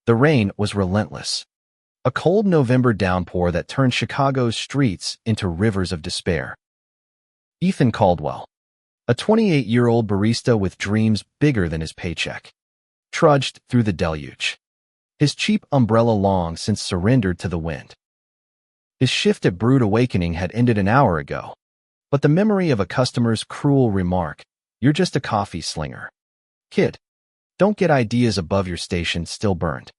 The rain was relentless. A cold November downpour that turned Chicago's streets into rivers of despair. Ethan Caldwell, a 28-year-old barista with dreams bigger than his paycheck, trudged through the deluge. His cheap umbrella long since surrendered to the wind. His shift at Brewed Awakening had ended an hour ago, but the memory of a customer's cruel remark, "You're just a coffee slinger, kid, don't get ideas above your station," still burned.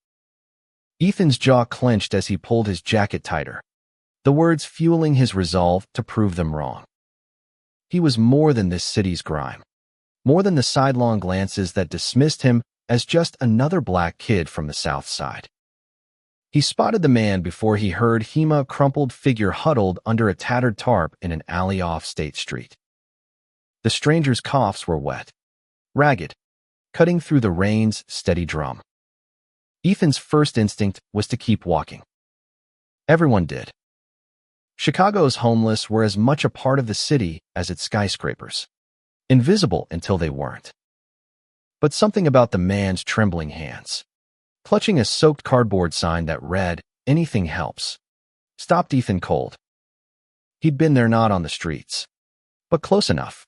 Ethan's jaw clenched as he pulled his jacket tighter, the words fueling his resolve to prove them wrong. He was more than this city's grime, more than the sidelong glances that dismissed him as just another black kid from the South Side. He spotted the man before he heard Hema crumpled figure huddled under a tattered tarp in an alley off State Street. The stranger's coughs were wet, ragged, cutting through the rain's steady drum. Ethan's first instinct was to keep walking. Everyone did. Chicago's homeless were as much a part of the city as its skyscrapers, invisible until they weren't. But something about the man's trembling hands, clutching a soaked cardboard sign that read, "Anything helps," stopped Ethan cold. He'd been there, not on the streets, but close enough.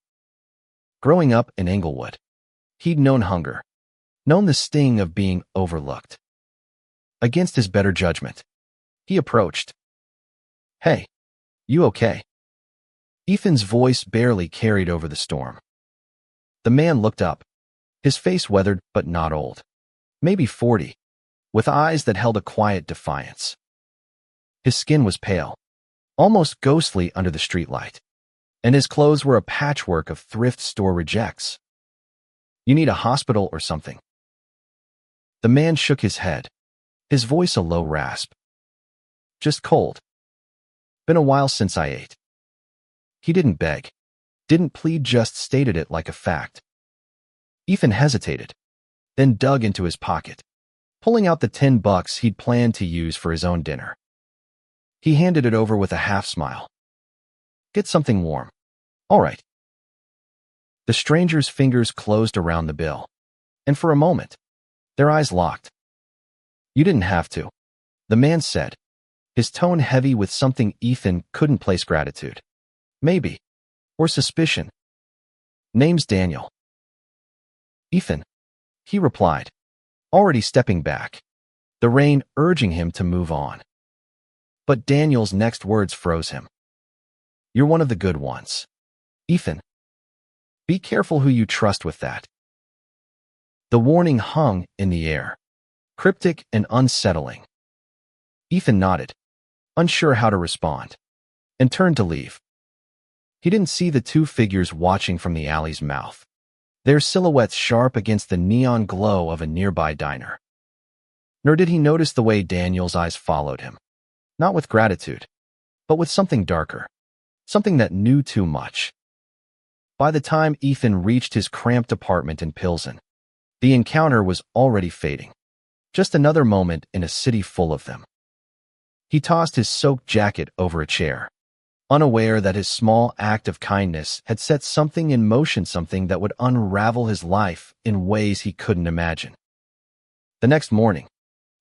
Growing up in Englewood, he'd known hunger, known the sting of being overlooked. Against his better judgment, he approached. "Hey, you okay?" Ethan's voice barely carried over the storm. The man looked up, his face weathered but not old, maybe 40, with eyes that held a quiet defiance. His skin was pale, almost ghostly under the streetlight, and his clothes were a patchwork of thrift store rejects. "You need a hospital or something?" The man shook his head, his voice a low rasp. "Just cold. Been a while since I ate." He didn't beg, didn't plead, just stated it like a fact. Ethan hesitated, then dug into his pocket, pulling out the $10 he'd planned to use for his own dinner. He handed it over with a half smile. "Get something warm." "All right." The stranger's fingers closed around the bill, and for a moment, their eyes locked. "You didn't have to," the man said, his tone heavy with something Ethan couldn't place gratitude, maybe, or suspicion. "Name's Daniel." "Ethan," he replied, already stepping back, the rain urging him to move on. But Daniel's next words froze him. "You're one of the good ones, Ethan. Be careful who you trust with that." The warning hung in the air, cryptic and unsettling. Ethan nodded, unsure how to respond, and turned to leave. He didn't see the two figures watching from the alley's mouth, their silhouettes sharp against the neon glow of a nearby diner. Nor did he notice the way Daniel's eyes followed him, not with gratitude, but with something darker, something that knew too much. By the time Ethan reached his cramped apartment in Pilsen, the encounter was already fading, just another moment in a city full of them. He tossed his soaked jacket over a chair, unaware that his small act of kindness had set something in motion, something that would unravel his life in ways he couldn't imagine. The next morning,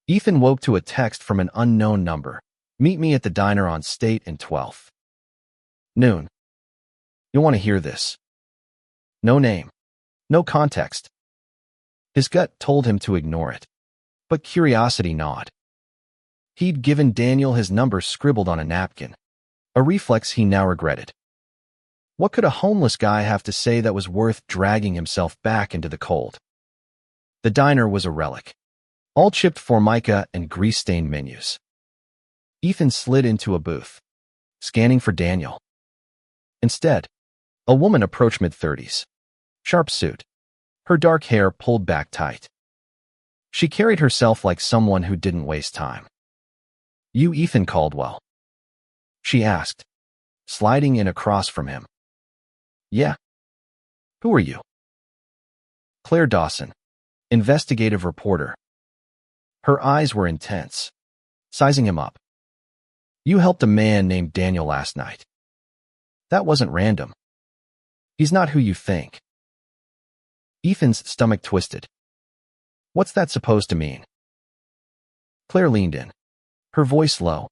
Ethan woke to a text from an unknown number. "Meet me at the diner on State and 12th. Noon." You'll want to hear this. No name, no context. His gut told him to ignore it, but curiosity gnawed. He'd given Daniel his number scribbled on a napkin, a reflex he now regretted. What could a homeless guy have to say that was worth dragging himself back into the cold? The diner was a relic, all chipped formica and grease-stained menus. Ethan slid into a booth, scanning for Daniel. Instead, a woman approached, mid-30s, sharp suit, her dark hair pulled back tight. She carried herself like someone who didn't waste time. "You Ethan Caldwell?" she asked, sliding in across from him. "Yeah. Who are you?" "Claire Dawson, investigative reporter." Her eyes were intense, sizing him up. "You helped a man named Daniel last night. That wasn't random. He's not who you think." Ethan's stomach twisted. What's that supposed to mean? Claire leaned in, her voice low.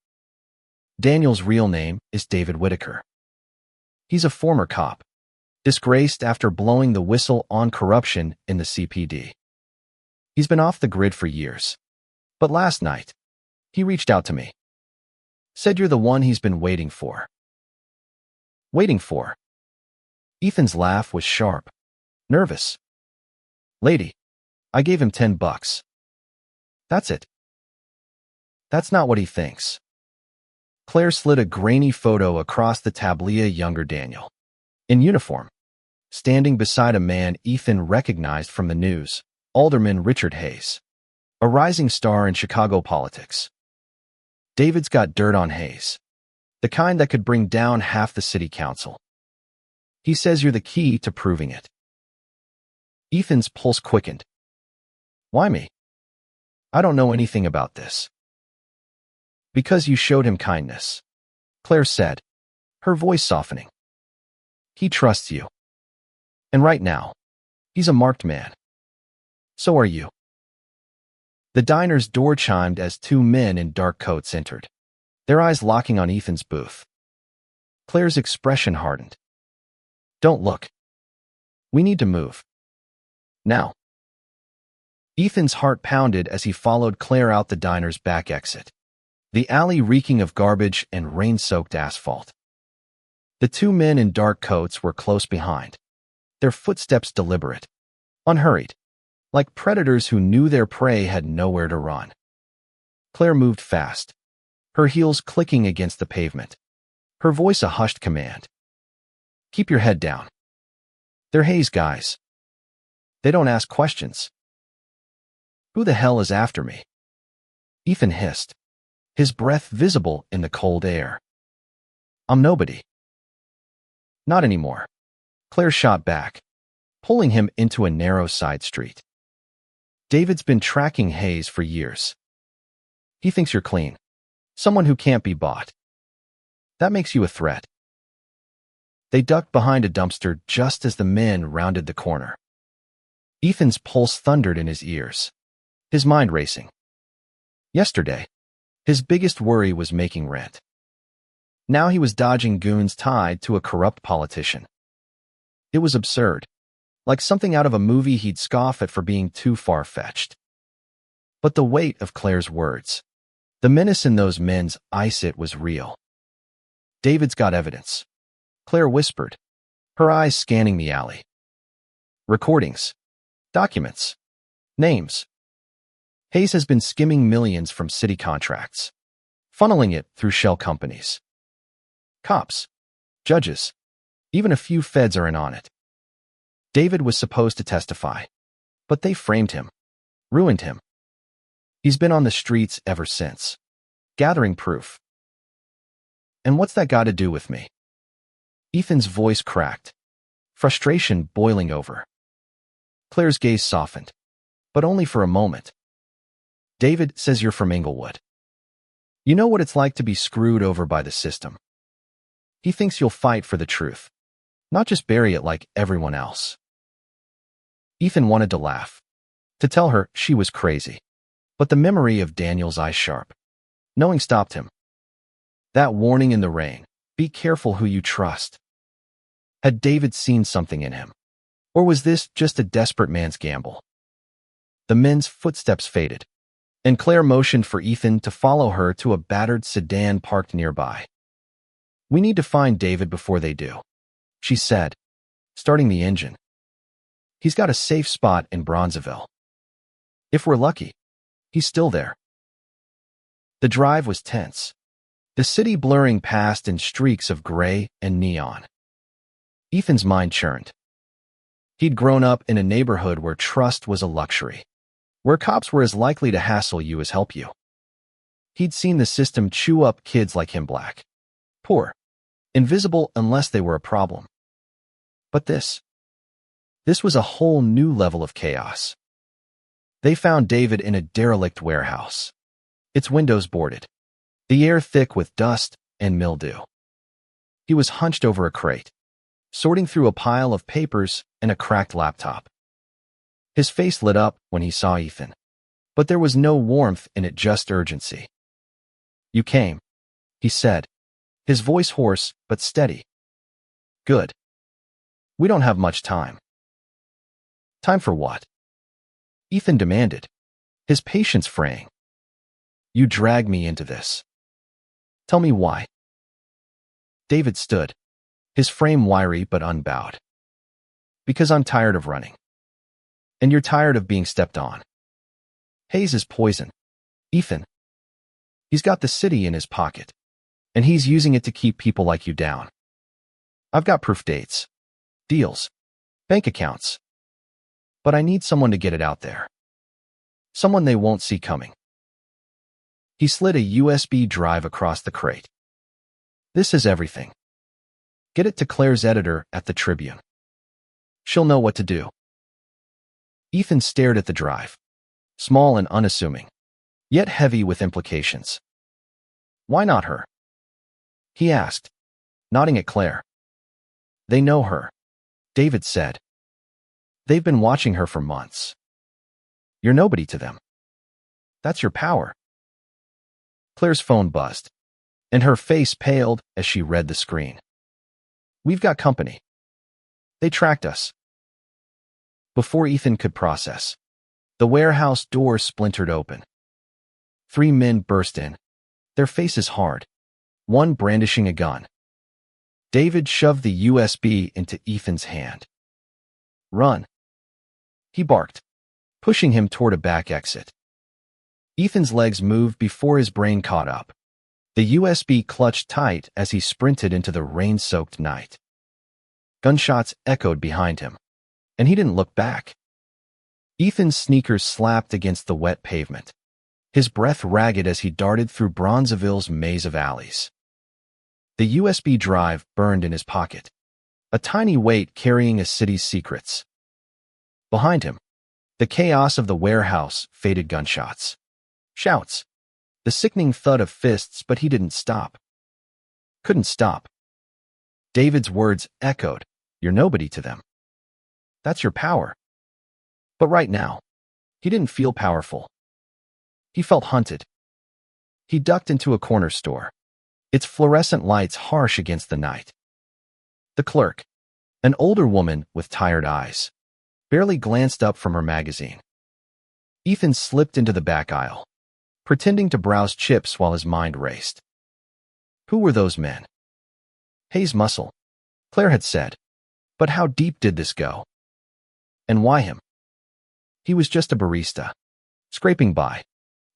Daniel's real name is David Whitaker. He's a former cop, disgraced after blowing the whistle on corruption in the CPD. He's been off the grid for years. But last night, he reached out to me. Said you're the one he's been waiting for. Waiting for? Ethan's laugh was sharp, nervous. Lady, I gave him $10. That's it. That's not what he thinks. Claire slid a grainy photo across the tablia. Younger Daniel, in uniform, standing beside a man Ethan recognized from the news, Alderman Richard Hayes, a rising star in Chicago politics. David's got dirt on Hayes, the kind that could bring down half the city council. He says you're the key to proving it. Ethan's pulse quickened. Why me? I don't know anything about this. Because you showed him kindness, Claire said, her voice softening. He trusts you. And right now, he's a marked man. So are you. The diner's door chimed as two men in dark coats entered, their eyes locking on Ethan's booth. Claire's expression hardened. Don't look. We need to move. Now. Ethan's heart pounded as he followed Claire out the diner's back exit, the alley reeking of garbage and rain-soaked asphalt. The two men in dark coats were close behind, their footsteps deliberate, unhurried, like predators who knew their prey had nowhere to run. Claire moved fast, her heels clicking against the pavement, her voice a hushed command. Keep your head down. They're Hayes guys. They don't ask questions. Who the hell is after me? Ethan hissed, his breath visible in the cold air. I'm nobody. Not anymore. Claire shot back, pulling him into a narrow side street. David's been tracking Hayes for years. He thinks you're clean, someone who can't be bought. That makes you a threat. They ducked behind a dumpster just as the men rounded the corner. Ethan's pulse thundered in his ears, his mind racing. Yesterday, his biggest worry was making rent. Now he was dodging goons tied to a corrupt politician. It was absurd, like something out of a movie he'd scoff at for being too far-fetched. But the weight of Claire's words, the menace in those men's eyes, it was real. David's got evidence, Claire whispered, her eyes scanning the alley. Recordings, documents, names. Hayes has been skimming millions from city contracts, funneling it through shell companies. Cops, judges, even a few feds are in on it. David was supposed to testify, but they framed him, ruined him. He's been on the streets ever since, gathering proof. And what's that got to do with me? Ethan's voice cracked, frustration boiling over. Claire's gaze softened, but only for a moment. David says you're from Inglewood. You know what it's like to be screwed over by the system. He thinks you'll fight for the truth, not just bury it like everyone else. Ethan wanted to laugh, to tell her she was crazy, but the memory of Daniel's eyes sharp, knowing stopped him. That warning in the rain, be careful who you trust. Had David seen something in him? Or was this just a desperate man's gamble? The men's footsteps faded, and Claire motioned for Ethan to follow her to a battered sedan parked nearby. We need to find David before they do, she said, starting the engine. He's got a safe spot in Bronzeville. If we're lucky, he's still there. The drive was tense, the city blurring past in streaks of gray and neon. Ethan's mind churned. He'd grown up in a neighborhood where trust was a luxury, where cops were as likely to hassle you as help you. He'd seen the system chew up kids like him, black, poor, invisible unless they were a problem. But this was a whole new level of chaos. They found David in a derelict warehouse, its windows boarded, the air thick with dust and mildew. He was hunched over a crate, sorting through a pile of papers and a cracked laptop. His face lit up when he saw Ethan, But there was no warmth in it, just urgency. "You came," he said, his voice hoarse but steady. "Good. We don't have much time." "Time for what?" Ethan demanded, his patience fraying. "You drag me into this. Tell me why." David stood, his frame wiry but unbowed. "Because I'm tired of running. And you're tired of being stepped on. Hayes is poison, Ethan. He's got the city in his pocket, and he's using it to keep people like you down. I've got proof, dates, deals, bank accounts. But I need someone to get it out there. Someone they won't see coming." He slid a USB drive across the crate. "This is everything. Get it to Claire's editor at the Tribune. She'll know what to do." Ethan stared at the drive, small and unassuming, yet heavy with implications. "Why not her?" he asked, nodding at Claire. "They know her," David said. "They've been watching her for months. You're nobody to them. That's your power." Claire's phone buzzed, and her face paled as she read the screen. "We've got company. They tracked us." Before Ethan could process, the warehouse door splintered open. 3 men burst in, their faces hard, one brandishing a gun. David shoved the USB into Ethan's hand. "Run," he barked, pushing him toward a back exit. Ethan's legs moved before his brain caught up. The USB clutched tight as he sprinted into the rain-soaked night. Gunshots echoed behind him, and he didn't look back. Ethan's sneakers slapped against the wet pavement, his breath ragged as he darted through Bronzeville's maze of alleys. The USB drive burned in his pocket, a tiny weight carrying a city's secrets. Behind him, the chaos of the warehouse, faded gunshots, shouts, the sickening thud of fists, but he didn't stop. Couldn't stop. David's words echoed, "You're nobody to them. That's your power." But right now, he didn't feel powerful. He felt hunted. He ducked into a corner store, its fluorescent lights harsh against the night. The clerk, an older woman with tired eyes, barely glanced up from her magazine. Ethan slipped into the back aisle, pretending to browse chips while his mind raced. Who were those men? Hayes' muscle, Claire had said. But how deep did this go? And why him? He was just a barista, scraping by,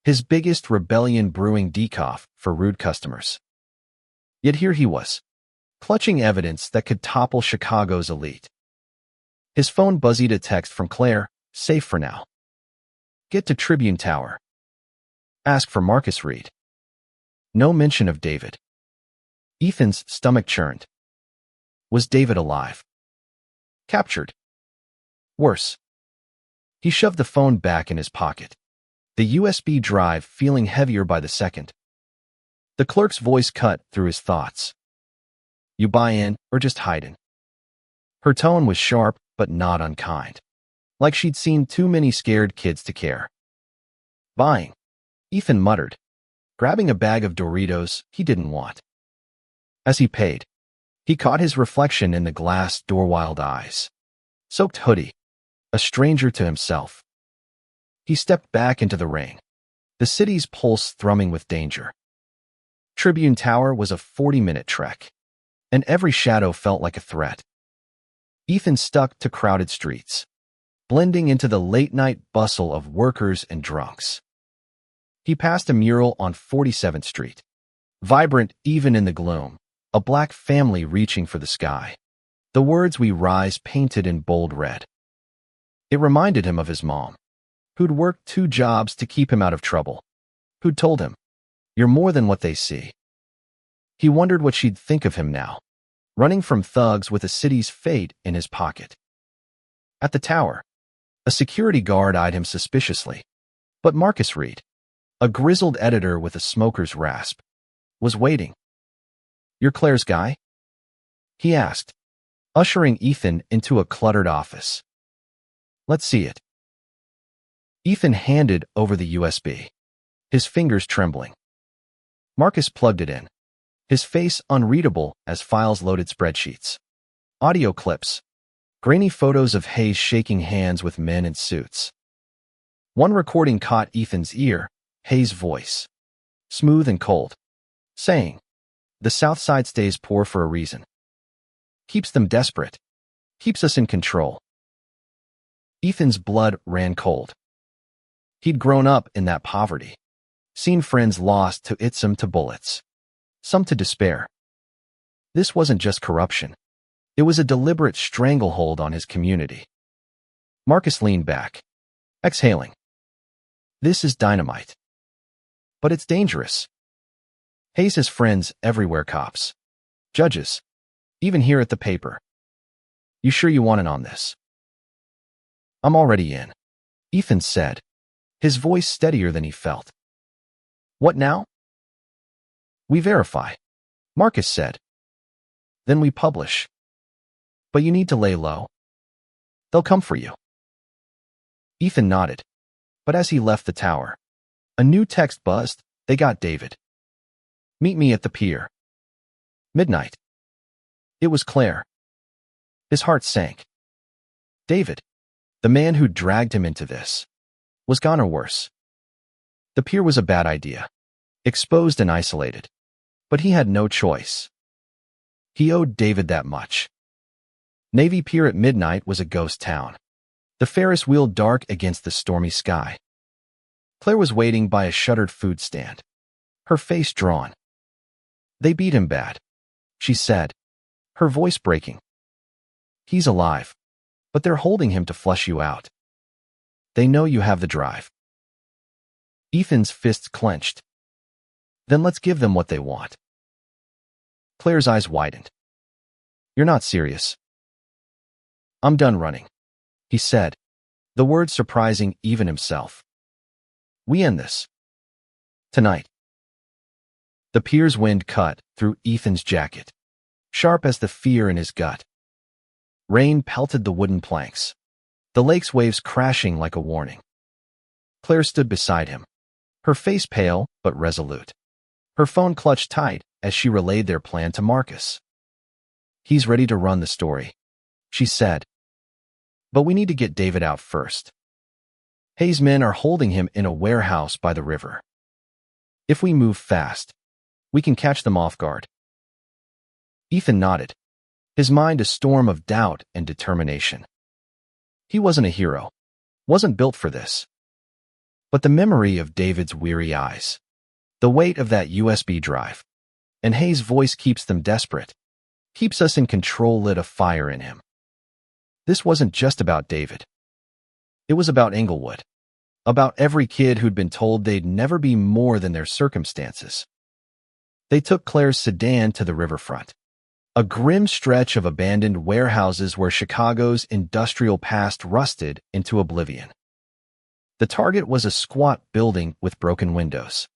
his biggest rebellion brewing decaf for rude customers. Yet here he was, clutching evidence that could topple Chicago's elite. His phone buzzed a text from Claire, "Safe for now. Get to Tribune Tower. Ask for Marcus Reed." No mention of David. Ethan's stomach churned. Was David alive? Captured? Worse. He shoved the phone back in his pocket, the USB drive feeling heavier by the second. The clerk's voice cut through his thoughts. "You buy in or just hiding?" Her tone was sharp but not unkind, like she'd seen too many scared kids to care. "Buying," Ethan muttered, grabbing a bag of Doritos he didn't want. As he paid, he caught his reflection in the glass door-wild eyes. Soaked hoodie, a stranger to himself. He stepped back into the rain, the city's pulse thrumming with danger. Tribune Tower was a 40-minute trek, and every shadow felt like a threat. Ethan stuck to crowded streets, blending into the late-night bustle of workers and drunks. He passed a mural on 47th Street, vibrant even in the gloom, a black family reaching for the sky. The words "We Rise" painted in bold red. It reminded him of his mom, who'd worked 2 jobs to keep him out of trouble, who'd told him, "You're more than what they see." He wondered what she'd think of him now, running from thugs with a city's fate in his pocket. At the tower, a security guard eyed him suspiciously, but Marcus Reed, a grizzled editor with a smoker's rasp, was waiting. "You're Claire's guy?" he asked, ushering Ethan into a cluttered office. "Let's see it." Ethan handed over the USB, his fingers trembling. Marcus plugged it in, his face unreadable as files loaded spreadsheets. Audio clips, grainy photos of Hayes shaking hands with men in suits. One recording caught Ethan's ear, Hayes' voice, smooth and cold, saying, "The South Side stays poor for a reason. Keeps them desperate. Keeps us in control." Ethan's blood ran cold. He'd grown up in that poverty, seen friends lost to some to bullets, some to despair. This wasn't just corruption. It was a deliberate stranglehold on his community. Marcus leaned back, exhaling. "This is dynamite. But it's dangerous." Hayes has friends everywhere, cops, judges, even here at the paper. "You sure you want in on this?" "I'm already in," Ethan said, his voice steadier than he felt. "What now?" "We verify," Marcus said. "Then we publish. But you need to lay low. They'll come for you." Ethan nodded, but as he left the tower, a new text buzzed. "They got David. Meet me at the pier. Midnight." It was Claire. His heart sank. David, the man who dragged him into this, was gone, or worse. The pier was a bad idea, exposed and isolated, but he had no choice. He owed David that much. Navy Pier at midnight was a ghost town, the Ferris wheel dark against the stormy sky. Claire was waiting by a shuttered food stand, her face drawn. "They beat him bad," she said, her voice breaking. "He's alive, but they're holding him to flush you out. They know you have the drive." Ethan's fists clenched. "Then let's give them what they want." Claire's eyes widened. "You're not serious." "I'm done running," he said, the words surprising even himself. "We end this. Tonight." The pier's wind cut through Ethan's jacket, sharp as the fear in his gut. Rain pelted the wooden planks, the lake's waves crashing like a warning. Claire stood beside him, her face pale but resolute, her phone clutched tight as she relayed their plan to Marcus. "He's ready to run the story," she said. "But we need to get David out first. Hayes' men are holding him in a warehouse by the river. If we move fast, we can catch them off guard." Ethan nodded, his mind a storm of doubt and determination. He wasn't a hero, wasn't built for this. But the memory of David's weary eyes, the weight of that USB drive, and Hayes' voice keeps them desperate, keeps us in control, lit a fire in him. This wasn't just about David. It was about Englewood, about every kid who'd been told they'd never be more than their circumstances. They took Claire's sedan to the riverfront, a grim stretch of abandoned warehouses where Chicago's industrial past rusted into oblivion. The target was a squat building with broken windows,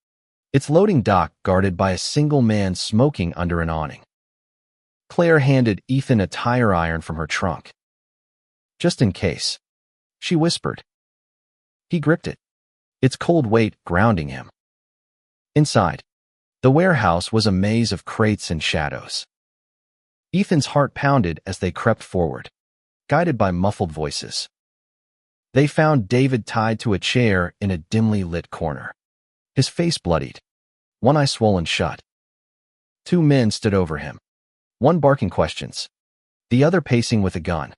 its loading dock guarded by a single man smoking under an awning. Claire handed Ethan a tire iron from her trunk. "Just in case," she whispered. He gripped it, its cold weight grounding him. Inside, the warehouse was a maze of crates and shadows. Ethan's heart pounded as they crept forward, guided by muffled voices. They found David tied to a chair in a dimly lit corner, his face bloodied, one eye swollen shut. Two men stood over him, one barking questions, the other pacing with a gun.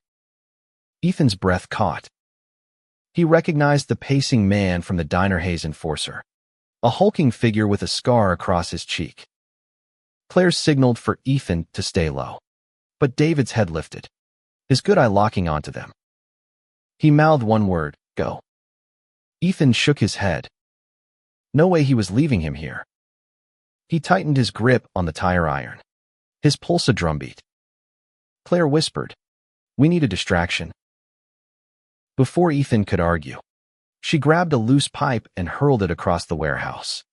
Ethan's breath caught. He recognized the pacing man from the diner Hayes enforcer, a hulking figure with a scar across his cheek. Claire signaled for Ethan to stay low, but David's head lifted, his good eye locking onto them. He mouthed one word, "Go." Ethan shook his head. No way he was leaving him here. He tightened his grip on the tire iron, his pulse a drumbeat. Claire whispered, "We need a distraction." Before Ethan could argue, she grabbed a loose pipe and hurled it across the warehouse.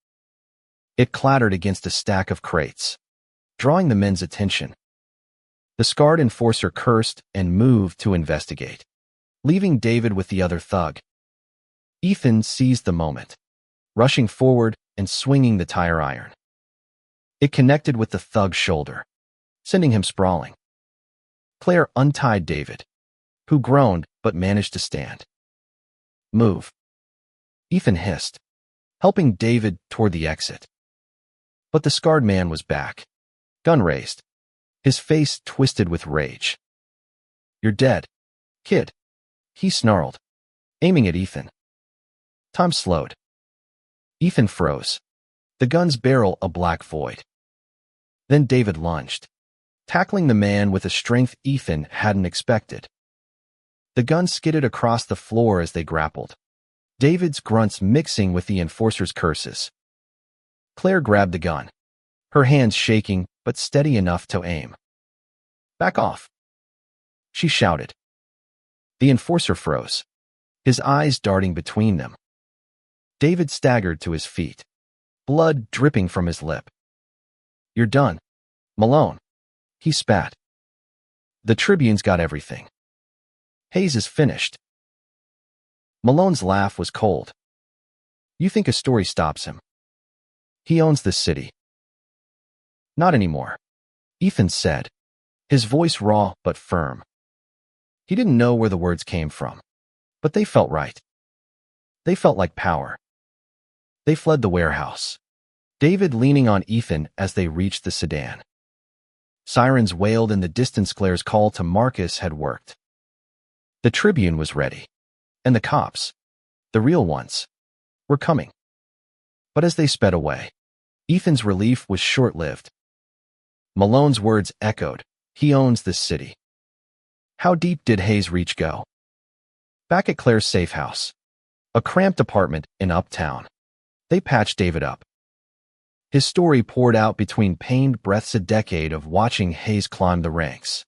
It clattered against a stack of crates, drawing the men's attention. The scarred enforcer cursed and moved to investigate, leaving David with the other thug. Ethan seized the moment, rushing forward and swinging the tire iron. It connected with the thug's shoulder, sending him sprawling. Claire untied David, who groaned but managed to stand. "Move," Ethan hissed, helping David toward the exit. But the scarred man was back, gun raised, his face twisted with rage. "You're dead, kid," he snarled, aiming at Ethan. Time slowed. Ethan froze, the gun's barrel a black void. Then David lunged, tackling the man with a strength Ethan hadn't expected. The gun skidded across the floor as they grappled, David's grunts mixing with the enforcer's curses. Claire grabbed the gun, her hands shaking but steady enough to aim. "Back off," she shouted. The enforcer froze, his eyes darting between them. David staggered to his feet, blood dripping from his lip. "You're done, Malone," he spat. "The Tribune's got everything. Hayes is finished." Malone's laugh was cold. "You think a story stops him? He owns this city." "Not anymore," Ethan said, his voice raw but firm. He didn't know where the words came from, but they felt right. They felt like power. They fled the warehouse, David leaning on Ethan as they reached the sedan. Sirens wailed in the distance. Claire's call to Marcus had worked. The Tribune was ready, and the cops, the real ones, were coming. But as they sped away, Ethan's relief was short-lived. Malone's words echoed, "He owns this city." How deep did Hayes' reach go? Back at Claire's safe house, a cramped apartment in Uptown, they patched David up. His story poured out between pained breaths, a decade of watching Hayes climb the ranks,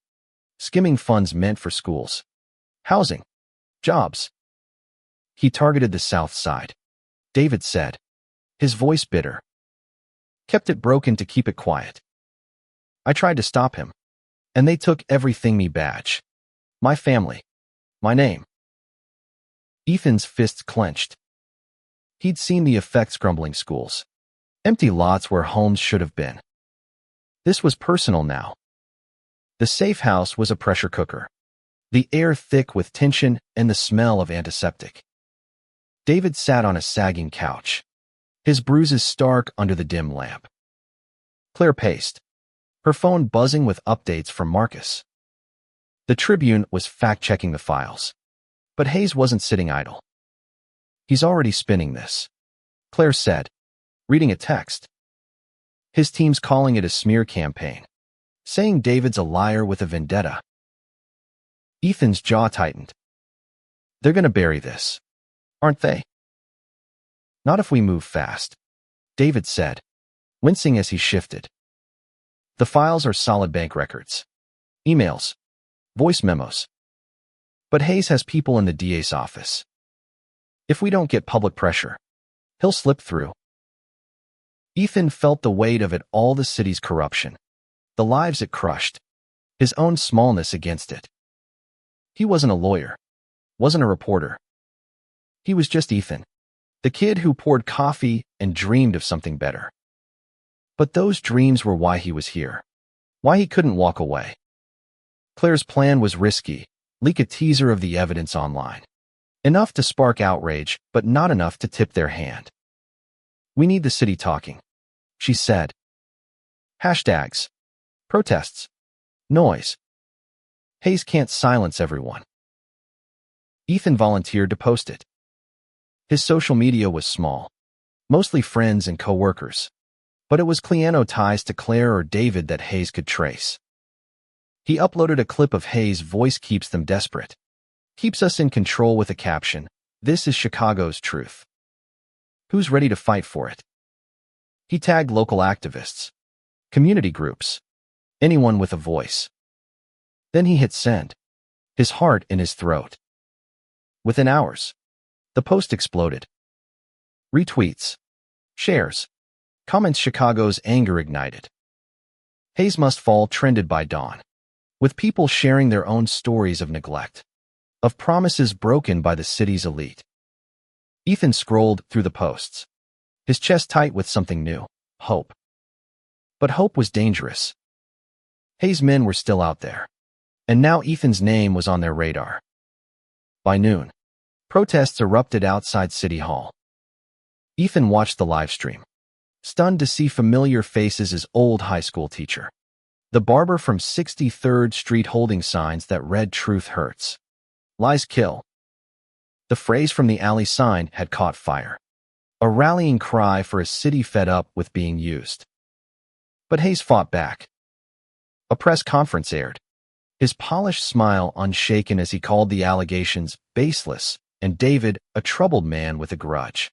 skimming funds meant for schools, housing, jobs. "He targeted the South Side," David said, his voice bitter. "Kept it broken to keep it quiet. I tried to stop him, and they took everything, me badge, my family, my name." Ethan's fists clenched. He'd seen the effects: crumbling schools, empty lots where homes should have been. This was personal now. The safe house was a pressure cooker, the air thick with tension and the smell of antiseptic. David sat on a sagging couch, his bruises stark under the dim lamp. Claire paced, her phone buzzing with updates from Marcus. The Tribune was fact-checking the files, but Hayes wasn't sitting idle. "He's already spinning this," Claire said, reading a text. "His team's calling it a smear campaign, saying David's a liar with a vendetta." Ethan's jaw tightened. "They're gonna bury this, aren't they?" "Not if we move fast," David said, wincing as he shifted. "The files are solid bank records, emails, voice memos. But Hayes has people in the DA's office. If we don't get public pressure, he'll slip through." Ethan felt the weight of it all: the city's corruption, the lives it crushed, his own smallness against it. He wasn't a lawyer, wasn't a reporter. He was just Ethan, the kid who poured coffee and dreamed of something better. But those dreams were why he was here, why he couldn't walk away. Claire's plan was risky: leak a teaser of the evidence online. Enough to spark outrage, but not enough to tip their hand. "We need the city talking," she said. "Hashtags, protests, noise. Hayes can't silence everyone." Ethan volunteered to post it. His social media was small, mostly friends and co-workers, but it was Cleano ties to Claire or David that Hayes could trace. He uploaded a clip of Hayes' voice: "Keeps them desperate, keeps us in control," with a caption, "This is Chicago's truth. Who's ready to fight for it?" He tagged local activists, community groups, anyone with a voice. Then he hit send, his heart in his throat. Within hours, the post exploded. Retweets, shares, comments. Chicago's anger ignited. Hayes must fall trended by dawn, with people sharing their own stories of neglect, of promises broken by the city's elite. Ethan scrolled through the posts, his chest tight with something new, hope. But hope was dangerous. Hayes' men were still out there, and now Ethan's name was on their radar. By noon, protests erupted outside City Hall. Ethan watched the live stream, stunned to see familiar faces as old high school teacher, the barber from 63rd Street holding signs that read "Truth hurts. Lies kill." The phrase from the alley sign had caught fire, a rallying cry for a city fed up with being used. But Hayes fought back. A press conference aired, his polished smile unshaken as he called the allegations baseless and David a troubled man with a grudge.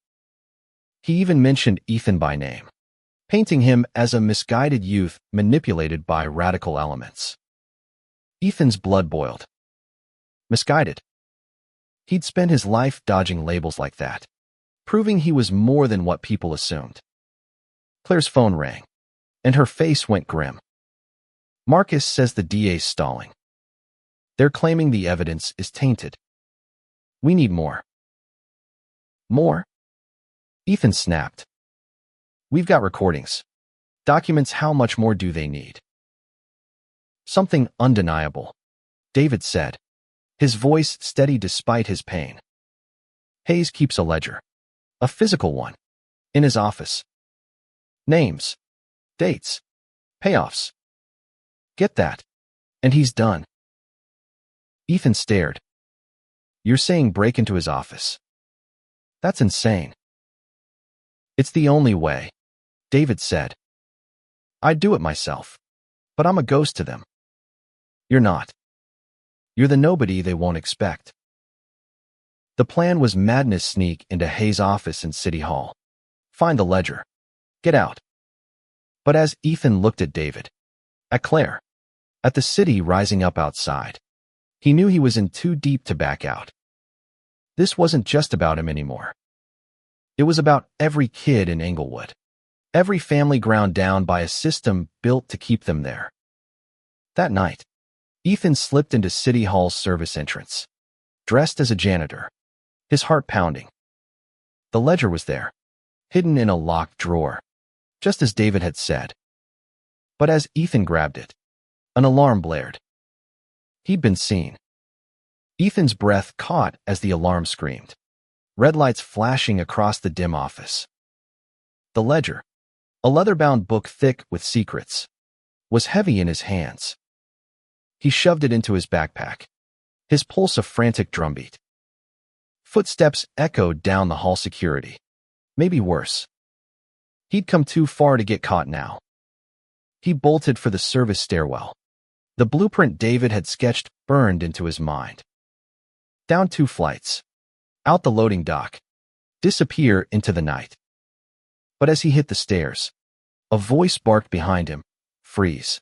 He even mentioned Ethan by name, painting him as a misguided youth manipulated by radical elements. Ethan's blood boiled. Misguided. He'd spent his life dodging labels like that, proving he was more than what people assumed. Claire's phone rang, and her face went grim. Marcus says the DA's stalling. They're claiming the evidence is tainted. We need more. More? Ethan snapped. We've got recordings. Documents. How much more do they need? Something undeniable, David said, his voice steady despite his pain. Hayes keeps a ledger, a physical one, in his office. Names, dates, payoffs. Get that, and he's done. Ethan stared. You're saying break into his office? That's insane. It's the only way, David said. I'd do it myself, but I'm a ghost to them. You're not. You're the nobody they won't expect. The plan was madness: sneak into Hayes' office in City Hall, find the ledger, get out. But as Ethan looked at David, at Claire, at the city rising up outside, he knew he was in too deep to back out. This wasn't just about him anymore. It was about every kid in Englewood, every family ground down by a system built to keep them there. That night, Ethan slipped into City Hall's service entrance, dressed as a janitor, his heart pounding. The ledger was there, hidden in a locked drawer, just as David had said. But as Ethan grabbed it, an alarm blared. He'd been seen. Ethan's breath caught as the alarm screamed, red lights flashing across the dim office. The ledger, a leather-bound book thick with secrets, was heavy in his hands. He shoved it into his backpack, his pulse a frantic drumbeat. Footsteps echoed down the hall. Security. Maybe worse. He'd come too far to get caught now. He bolted for the service stairwell. The blueprint David had sketched burned into his mind. Down 2 flights. Out the loading dock. Disappear into the night. But as he hit the stairs, a voice barked behind him, freeze.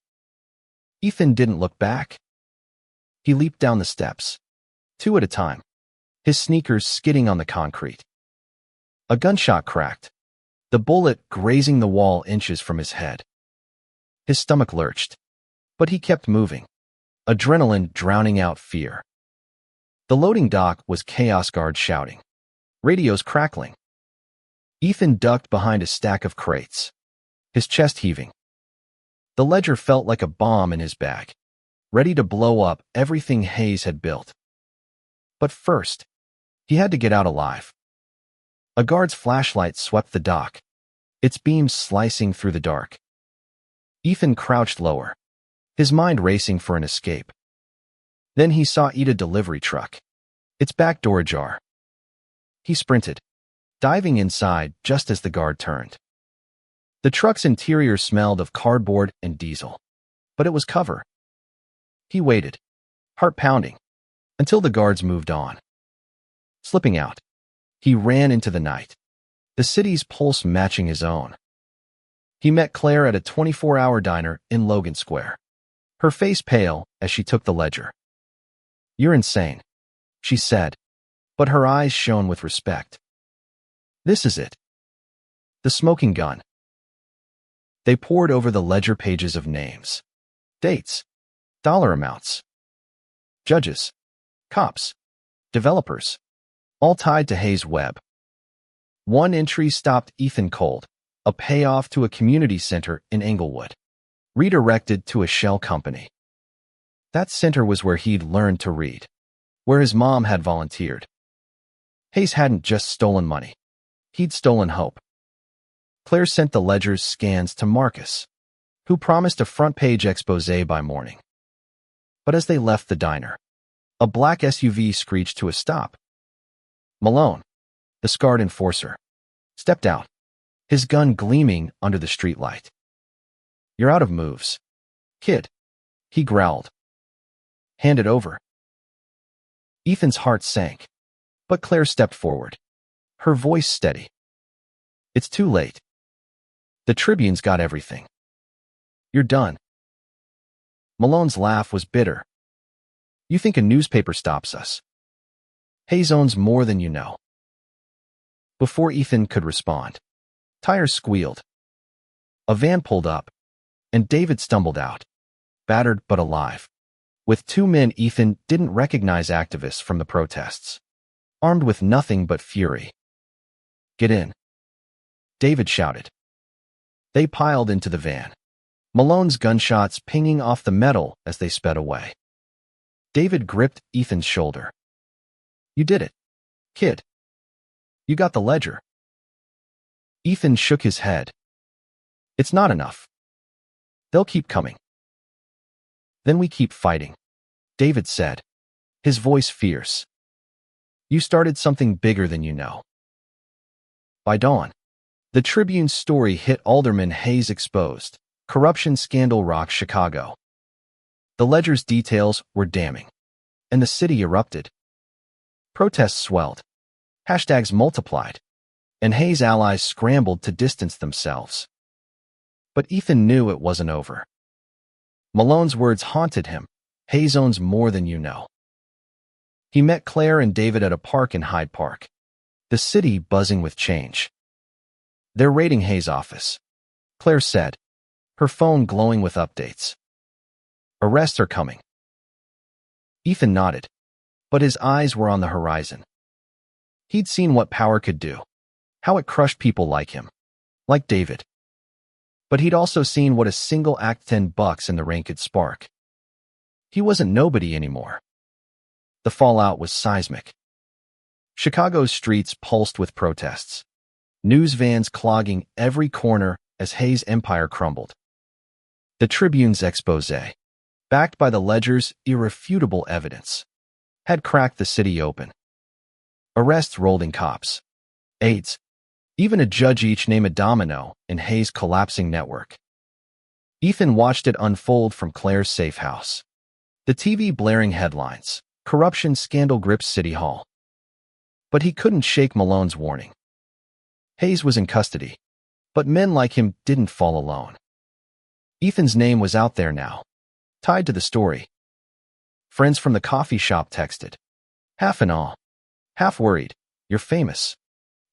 Ethan didn't look back. He leaped down the steps, 2 at a time, his sneakers skidding on the concrete. A gunshot cracked, the bullet grazing the wall inches from his head. His stomach lurched, but he kept moving, adrenaline drowning out fear. The loading dock was chaos, guards shouting, radios crackling. Ethan ducked behind a stack of crates, his chest heaving. The ledger felt like a bomb in his bag, ready to blow up everything Hayes had built. But first, he had to get out alive. A guard's flashlight swept the dock, its beams slicing through the dark. Ethan crouched lower, his mind racing for an escape. Then he saw a delivery truck, its back door ajar. He sprinted, diving inside just as the guard turned. The truck's interior smelled of cardboard and diesel, but it was cover. He waited, heart pounding, until the guards moved on. Slipping out, he ran into the night, the city's pulse matching his own. He met Claire at a 24-hour diner in Logan Square, her face pale as she took the ledger. You're insane, she said, but her eyes shone with respect. This is it. The smoking gun. They pored over the ledger, pages of names, dates, dollar amounts. Judges, cops, developers, all tied to Hayes' web. One entry stopped Ethan cold, a payoff to a community center in Englewood, redirected to a shell company. That center was where he'd learned to read, where his mom had volunteered. Hayes hadn't just stolen money. He'd stolen hope. Claire sent the ledger's scans to Marcus, who promised a front-page exposé by morning. But as they left the diner, a black SUV screeched to a stop. Malone, the scarred enforcer, stepped out, his gun gleaming under the streetlight. "You're out of moves, kid," he growled. "Hand it over." Ethan's heart sank, but Claire stepped forward, her voice steady. "It's too late. The Tribune's got everything. You're done." Malone's laugh was bitter. "You think a newspaper stops us? Hayes owns more than you know." Before Ethan could respond, tires squealed. A van pulled up, and David stumbled out, battered but alive. With two men Ethan didn't recognize, activists from the protests, armed with nothing but fury. "Get in," David shouted. They piled into the van, Malone's gunshots pinging off the metal as they sped away. David gripped Ethan's shoulder. "You did it, kid. You got the ledger." Ethan shook his head. "It's not enough. They'll keep coming." "Then we keep fighting," David said, his voice fierce. "You started something bigger than you know." By dawn, the Tribune's story hit Alderman Hayes exposed. Corruption scandal rocks Chicago. The ledger's details were damning, and the city erupted. Protests swelled, hashtags multiplied, and Hayes' allies scrambled to distance themselves. But Ethan knew it wasn't over. Malone's words haunted him. "Hayes owns more than you know." He met Claire and David at a park in Hyde Park, the city buzzing with change. "They're raiding Hayes' office," Claire said, her phone glowing with updates. "Arrests are coming." Ethan nodded, but his eyes were on the horizon. He'd seen what power could do, how it crushed people like him, like David. But he'd also seen what a single act $10 in the rain could spark. He wasn't nobody anymore. The fallout was seismic. Chicago's streets pulsed with protests, news vans clogging every corner as Hayes' empire crumbled. The Tribune's exposé, backed by the ledger's irrefutable evidence, had cracked the city open. Arrests rolled in cops, aides, even a judge, each name a domino in Hayes' collapsing network. Ethan watched it unfold from Claire's safe house, the TV blaring headlines, "Corruption scandal grips City Hall." But he couldn't shake Malone's warning. Hayes was in custody, but men like him didn't fall alone. Ethan's name was out there now, tied to the story. Friends from the coffee shop texted, half in awe, half worried, "You're famous,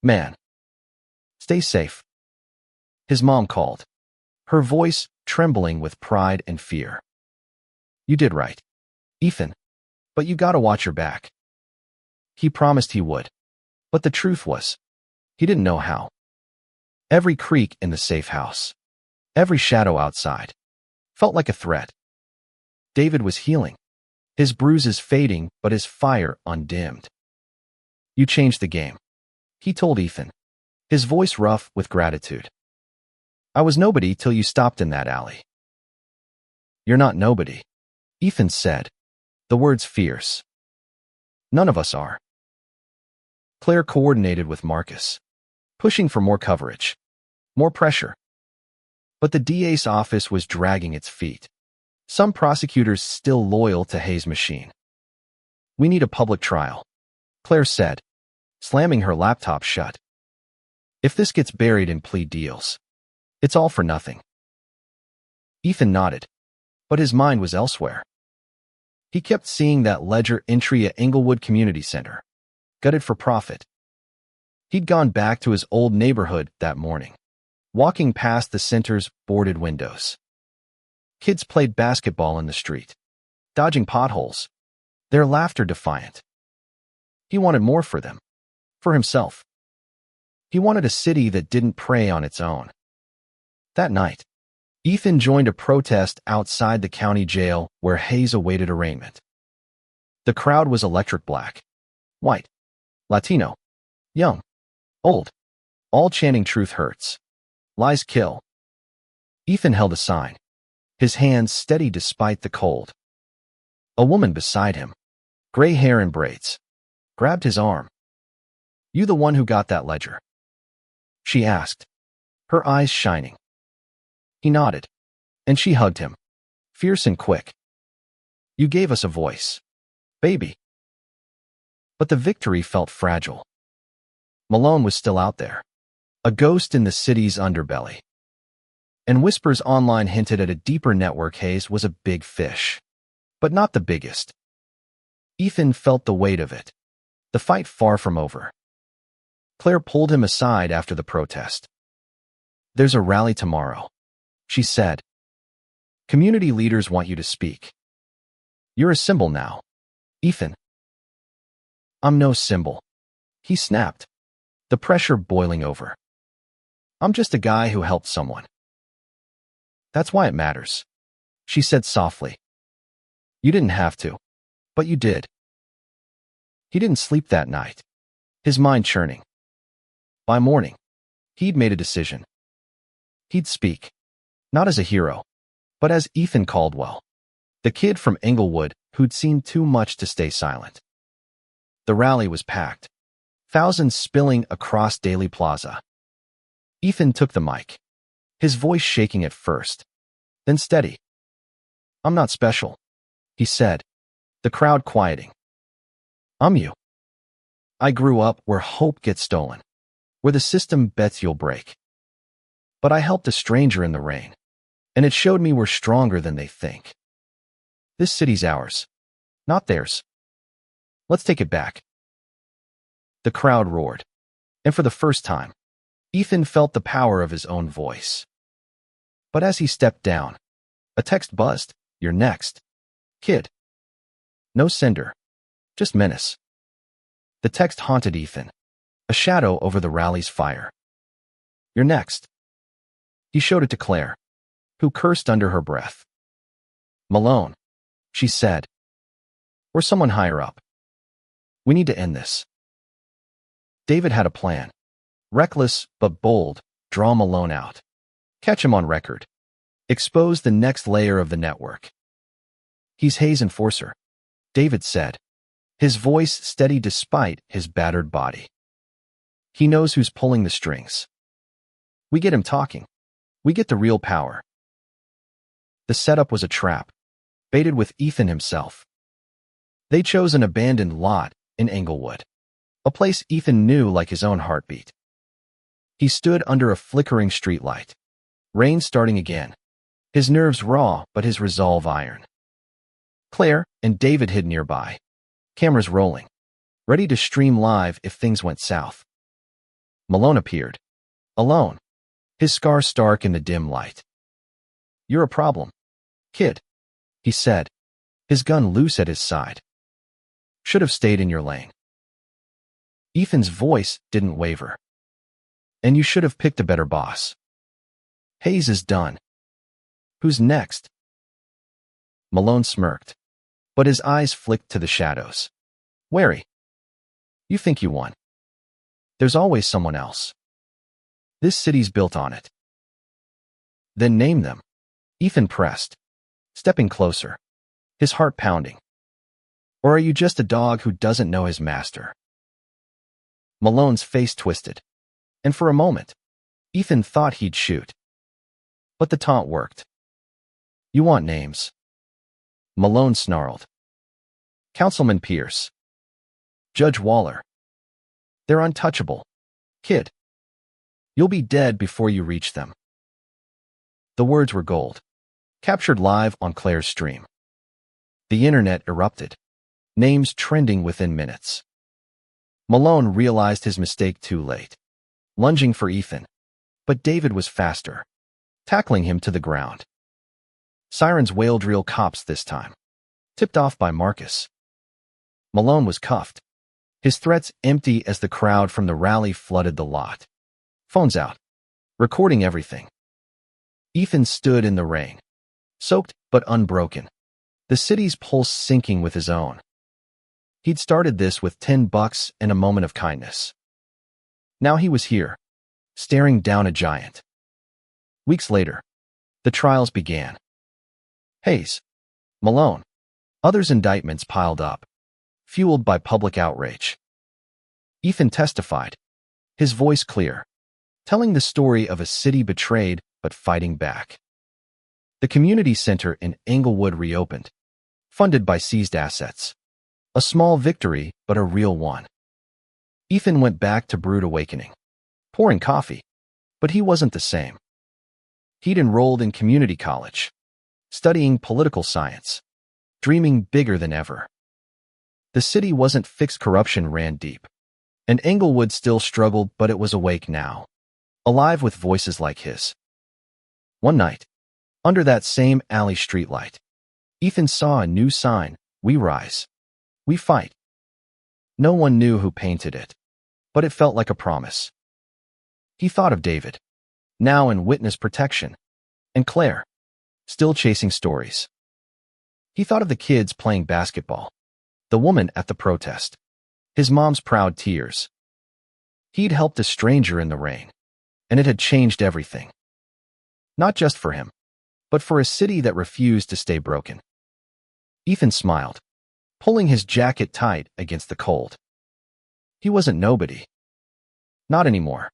man. Stay safe." His mom called, her voice trembling with pride and fear. "You did right, Ethan, but you gotta watch your back." He promised he would, but the truth was, he didn't know how. Every creak in the safe house, every shadow outside, felt like a threat. David was healing, his bruises fading, but his fire undimmed. "You changed the game," he told Ethan, his voice rough with gratitude. "I was nobody till you stopped in that alley." "You're not nobody," Ethan said, the words fierce. "None of us are." Claire coordinated with Marcus, pushing for more coverage, more pressure. But the DA's office was dragging its feet, some prosecutors still loyal to Hayes' machine. "We need a public trial," Claire said, slamming her laptop shut. "If this gets buried in plea deals, it's all for nothing." Ethan nodded, but his mind was elsewhere. He kept seeing that ledger entry at Englewood Community Center, gutted for profit. He'd gone back to his old neighborhood that morning, walking past the center's boarded windows. Kids played basketball in the street, dodging potholes, their laughter defiant. He wanted more for them, for himself. He wanted a city that didn't prey on its own. That night, Ethan joined a protest outside the county jail where Hayes awaited arraignment. The crowd was electric black, white, Latino, young, old, all chanting "Truth hurts. Lies kill." Ethan held a sign, his hands steady despite the cold. A woman beside him, gray hair and braids, grabbed his arm. "You the one who got that ledger?" she asked, her eyes shining. He nodded, and she hugged him, fierce and quick. "You gave us a voice, baby." But the victory felt fragile. Malone was still out there, a ghost in the city's underbelly. And whispers online hinted at a deeper network. Hayes was a big fish, but not the biggest. Ethan felt the weight of it, the fight far from over. Claire pulled him aside after the protest. "There's a rally tomorrow," she said. "Community leaders want you to speak. You're a symbol now, Ethan." "I'm no symbol," he snapped, the pressure boiling over. "I'm just a guy who helped someone." "That's why it matters," she said softly. "You didn't have to, but you did." He didn't sleep that night, his mind churning. By morning, he'd made a decision. He'd speak, not as a hero, but as Ethan Caldwell, the kid from Englewood who'd seen too much to stay silent. The rally was packed, thousands spilling across Daly Plaza. Ethan took the mic, his voice shaking at first, then steady. "I'm not special," he said, the crowd quieting. "I'm you. I grew up where hope gets stolen, where the system bets you'll break. But I helped a stranger in the rain, and it showed me we're stronger than they think. This city's ours, not theirs. Let's take it back." The crowd roared, and for the first time, Ethan felt the power of his own voice. But as he stepped down, a text buzzed. "You're next, kid." No sender, just menace. The text haunted Ethan, a shadow over the rally's fire. "You're next." He showed it to Claire, who cursed under her breath. "Malone," she said, "or someone higher up. We need to end this." David had a plan. Reckless but bold, draw Malone out. Catch him on record. Expose the next layer of the network. "He's Hayes' enforcer," David said, his voice steady despite his battered body. "He knows who's pulling the strings. We get him talking. We get the real power." The setup was a trap, baited with Ethan himself. They chose an abandoned lot in Englewood, a place Ethan knew like his own heartbeat. He stood under a flickering streetlight, rain starting again, his nerves raw but his resolve iron. Claire and David hid nearby, cameras rolling, ready to stream live if things went south. Malone appeared, alone, his scar stark in the dim light. "You're a problem, kid," he said, his gun loose at his side. "Should have stayed in your lane." Ethan's voice didn't waver. "And you should have picked a better boss. Hayes is done. Who's next?" Malone smirked, but his eyes flicked to the shadows. Wary. "You think you won. There's always someone else. This city's built on it." "Then name them," Ethan pressed, stepping closer, his heart pounding. "Or are you just a dog who doesn't know his master?" Malone's face twisted, and for a moment, Ethan thought he'd shoot. But the taunt worked. "You want names?" Malone snarled. "Councilman Pierce. Judge Waller. They're untouchable, kid. You'll be dead before you reach them." The words were gold, captured live on Claire's stream. The internet erupted, names trending within minutes. Malone realized his mistake too late, lunging for Ethan, but David was faster, tackling him to the ground. Sirens wailed, real cops this time, tipped off by Marcus. Malone was cuffed, his threats empty as the crowd from the rally flooded the lot. Phones out, recording everything. Ethan stood in the rain, soaked but unbroken, the city's pulse syncing with his own. He'd started this with $10 and a moment of kindness. Now he was here, staring down a giant. Weeks later, the trials began. Hayes, Malone, others' indictments piled up, fueled by public outrage. Ethan testified, his voice clear, telling the story of a city betrayed but fighting back. The community center in Englewood reopened, funded by seized assets. A small victory, but a real one. Ethan went back to Brewed Awakening, pouring coffee, but he wasn't the same. He'd enrolled in community college, studying political science, dreaming bigger than ever. The city wasn't fixed, corruption ran deep, and Englewood still struggled, but it was awake now, alive with voices like his. One night, under that same alley streetlight, Ethan saw a new sign: "We rise. We fight." No one knew who painted it, but it felt like a promise. He thought of David, now in witness protection, and Claire, still chasing stories. He thought of the kids playing basketball, the woman at the protest, his mom's proud tears. He'd helped a stranger in the rain, and it had changed everything. Not just for him, but for a city that refused to stay broken. Ethan smiled, pulling his jacket tight against the cold. He wasn't nobody. Not anymore.